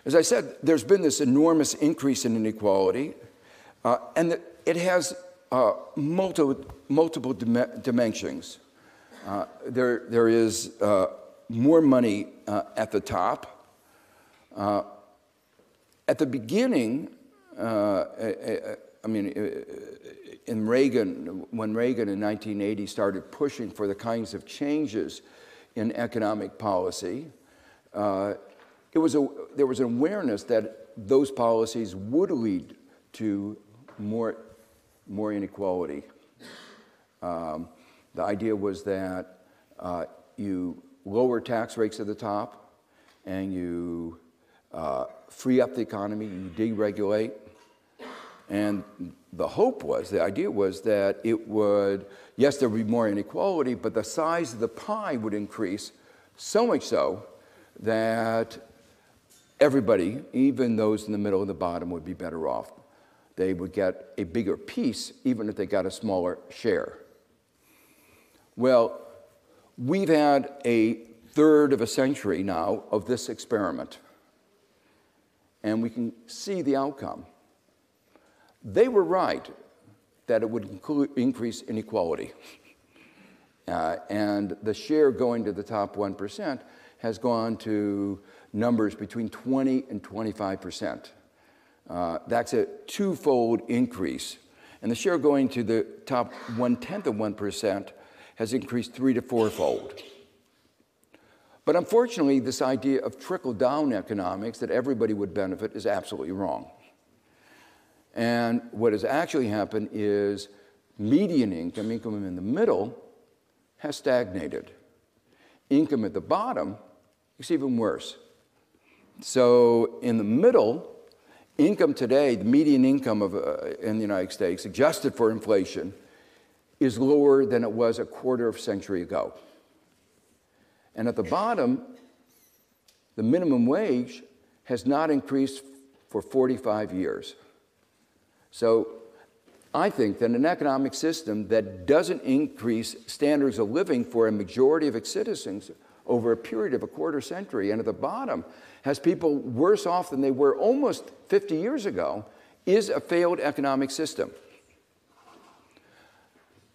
As I said, there's been this enormous increase in inequality, and it has multiple dimensions. There is more money at the top. At the beginning, I mean, when Reagan in 1980 started pushing for the kinds of changes in economic policy, there was an awareness that those policies would lead to more inequality. The idea was that you lower tax rates at the top, and you free up the economy, you deregulate. And the hope was, the idea was that it would, yes, there would be more inequality, but the size of the pie would increase, so much so that everybody, even those in the middle and the bottom, would be better off. They would get a bigger piece, even if they got a smaller share. Well, we've had a third of a century now of this experiment, and we can see the outcome. They were right that it would increase inequality. And the share going to the top 1% has gone to numbers between 20 and 25%. That's a twofold increase. And the share going to the top 1/10 of 1% has increased 3- to 4-fold. But unfortunately, this idea of trickle-down economics, that everybody would benefit, is absolutely wrong. And what has actually happened is median income in the middle, has stagnated. Income at the bottom is even worse. So in the middle, income today, the median income in the United States, adjusted for inflation, is lower than it was a quarter of a century ago. And at the bottom, the minimum wage has not increased for 45 years. So I think that an economic system that doesn't increase standards of living for a majority of its citizens over a period of a quarter century, and at the bottom has people worse off than they were almost 50 years ago, is a failed economic system.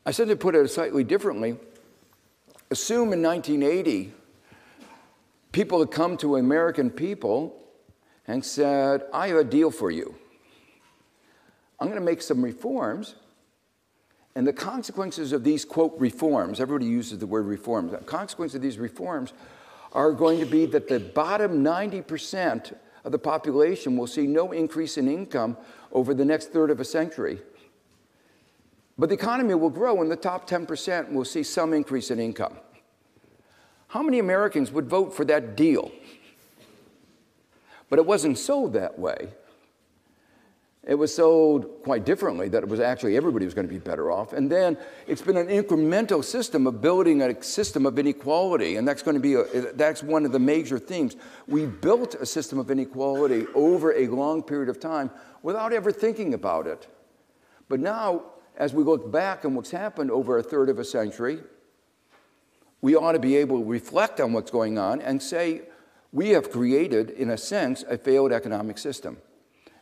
I said to put it slightly differently, assume in 1980, people had come to American people and said, I have a deal for you. I'm going to make some reforms, and the consequences of these, quote, reforms, everybody uses the word reforms, the consequences of these reforms are going to be that the bottom 90% of the population will see no increase in income over the next third of a century. But the economy will grow, and the top 10% will see some increase in income. How many Americans would vote for that deal? But it wasn't sold that way. It was sold quite differently, that it was actually everybody was going to be better off. And then it's been an incremental system of building a system of inequality, and that's going to be that's one of the major themes. We built a system of inequality over a long period of time without ever thinking about it. But now, as we look back on what's happened over a third of a century, we ought to be able to reflect on what's going on and say, we have created, in a sense, a failed economic system.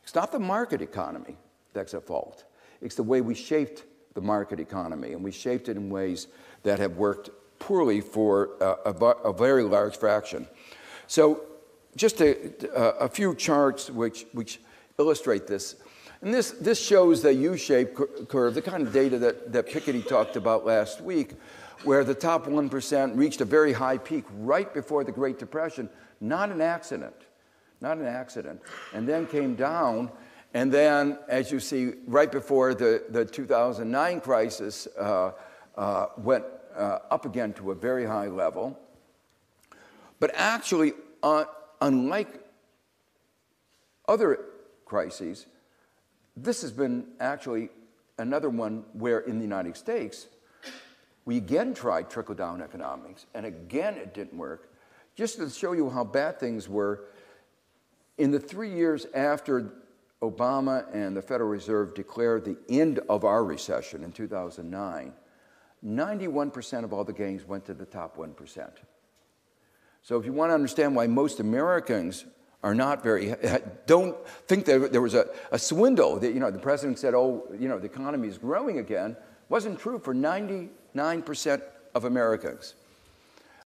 It's not the market economy that's at fault. It's the way we shaped the market economy, and we shaped it in ways that have worked poorly for a very large fraction. So just a few charts which illustrate this. And this shows the U-shaped curve, the kind of data that Piketty talked about last week, where the top 1% reached a very high peak right before the Great Depression. Not an accident. Not an accident, and then came down, and then, as you see, right before the 2009 crisis, went up again to a very high level. But actually, unlike other crises, this has been actually another one where in the United States, we again tried trickle-down economics, and again it didn't work. Just to show you how bad things were, in the 3 years after Obama and the Federal Reserve declared the end of our recession in 2009, 91% of all the gains went to the top 1%. So if you want to understand why most Americans are not very, don't think that there was a swindle that, the president said, oh, the economy is growing again. Wasn't true for 99% of Americans.